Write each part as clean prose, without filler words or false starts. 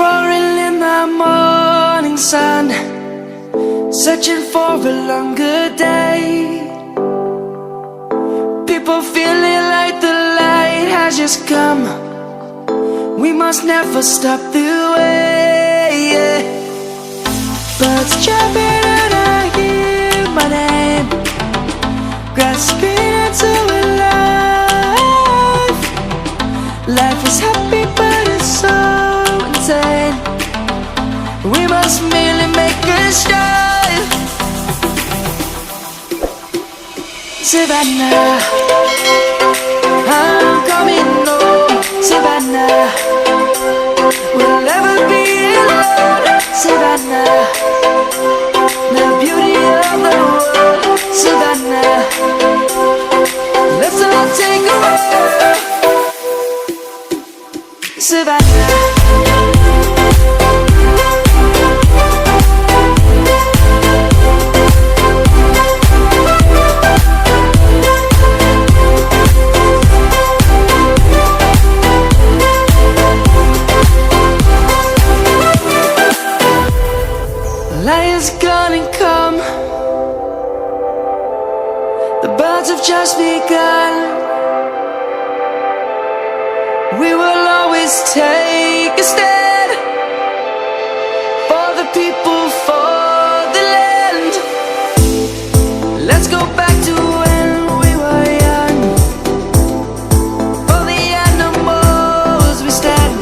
roaring in the morning sun, searching for a longer day. People feeling like the light has just come. We must never stop the way, yeah. Birds chirping and I hear my name, grasping into a life. Life is happy but it's so insane. We must merely make a start. Savannah, I'm coming home. Savannah, we'll never be alone. Savannah, the beauty of the world. Savannah, let's all take a walk. Savannah, light is gonna come. The birds have just begun. We will always take a stand for the people, for the land. Let's go back to when we were young. For the animals we stand.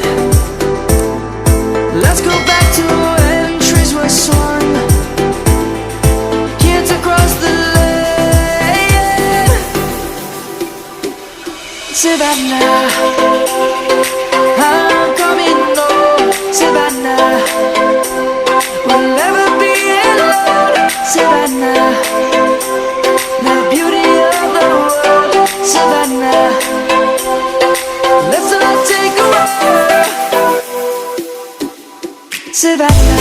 Let's go back to when trees were swung, kids across the land. Savannah, I'm coming home. Savannah, we'll never be alone. Savannah, the beauty of the world. Savannah, let's all take a walk. Savannah.